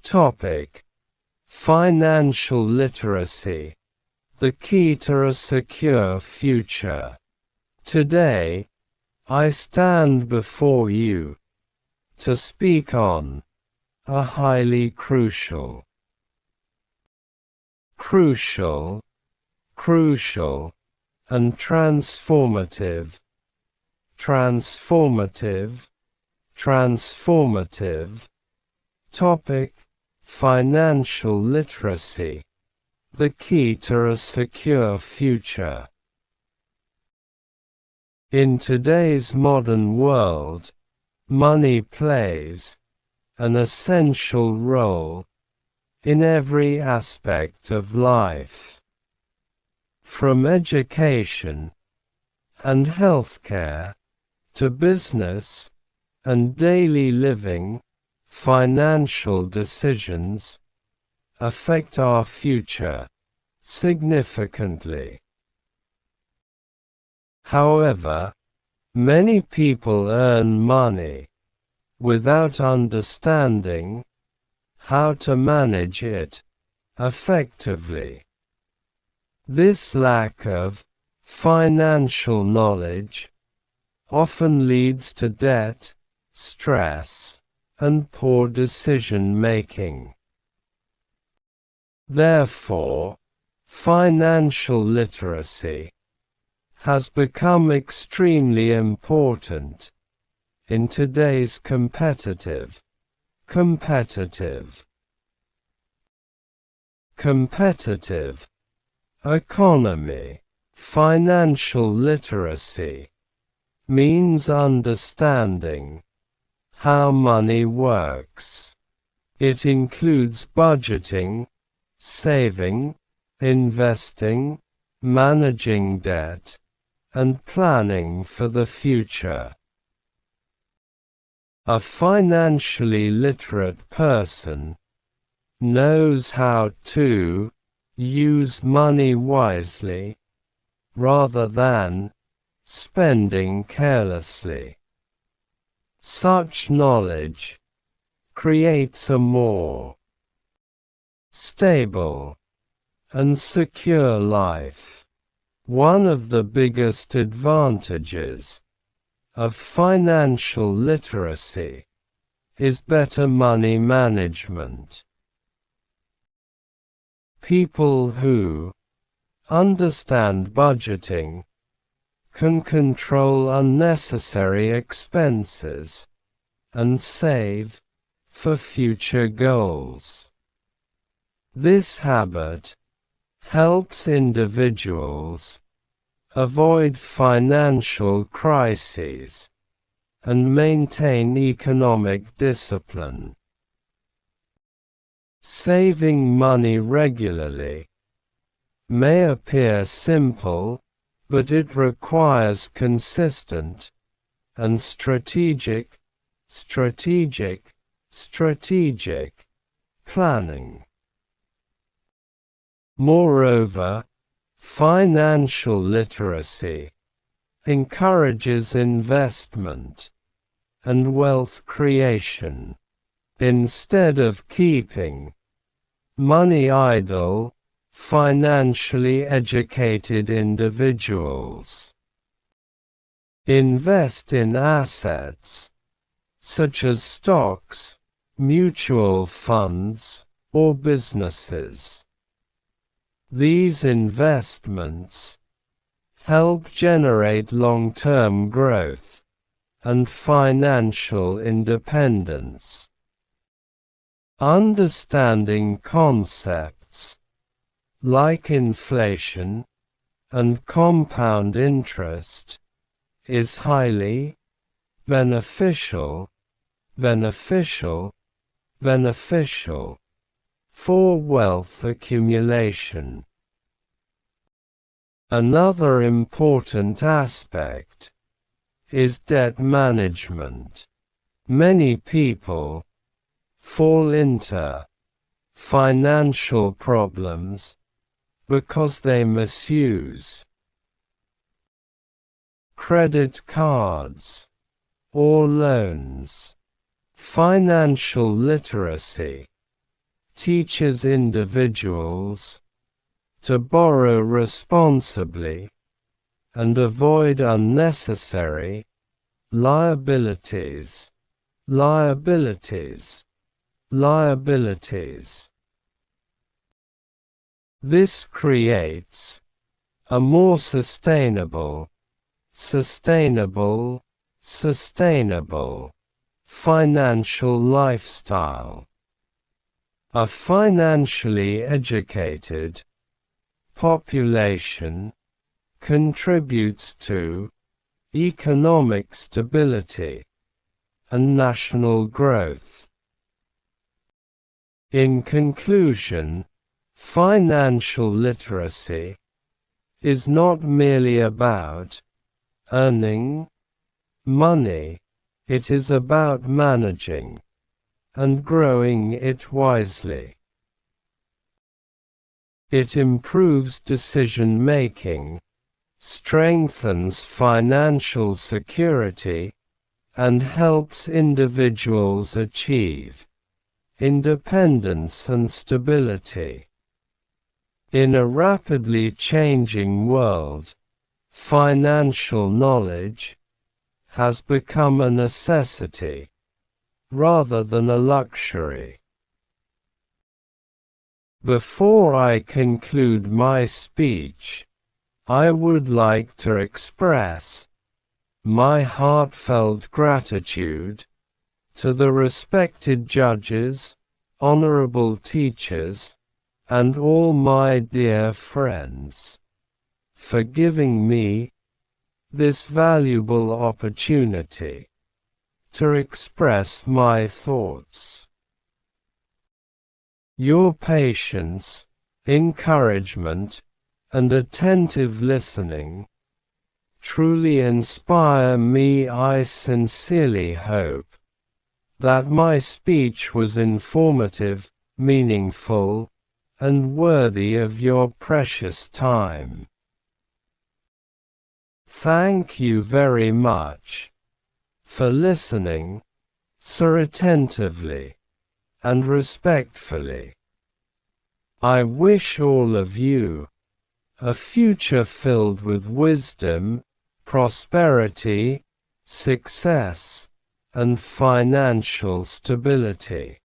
Topic: Financial literacy, the key to a secure future. Today, I stand before you to speak on a highly crucial, and transformative topic: financial literacy, the key to a secure future. In today's modern world, money plays an essential role in every aspect of life. From education and healthcare to business and daily living, financial decisions affect our future significantly. However, many people earn money without understanding how to manage it effectively. This lack of financial knowledge often leads to debt, stress, and poor decision-making. Therefore, financial literacy has become extremely important in today's competitive economy. Financial literacy means understanding how money works. It includes budgeting, saving, investing, managing debt, and planning for the future. A financially literate person knows how to use money wisely rather than spending carelessly. Such knowledge creates a more stable and secure life. One of the biggest advantages of financial literacy is better money management. People who understand budgeting can control unnecessary expenses and save for future goals. This habit helps individuals avoid financial crises and maintain economic discipline. Saving money regularly may appear simple, but it requires consistent and strategic planning. Moreover, financial literacy encourages investment and wealth creation. Instead of keeping money idle, financially educated individuals invest in assets such as stocks, mutual funds, or businesses. These investments help generate long-term growth and financial independence. Understanding concepts like inflation and compound interest is highly beneficial for wealth accumulation. Another important aspect is debt management. Many people fall into financial problems because they misuse credit cards or loans. Financial literacy teaches individuals to borrow responsibly and avoid unnecessary liabilities. This creates a more sustainable financial lifestyle. A financially educated population contributes to economic stability and national growth. In conclusion, financial literacy is not merely about earning money, it is about managing and growing it wisely. It improves decision-making, strengthens financial security, and helps individuals achieve independence and stability. In a rapidly changing world, financial knowledge has become a necessity rather than a luxury. Before I conclude my speech, I would like to express my heartfelt gratitude to the respected judges, honorable teachers, and all my dear friends for giving me this valuable opportunity to express my thoughts. Your patience, encouragement, and attentive listening truly inspire me. I sincerely hope that my speech was informative, meaningful, and worthy of your precious time. Thank you very much for listening so attentively and respectfully. I wish all of you a future filled with wisdom, prosperity, success, and financial stability.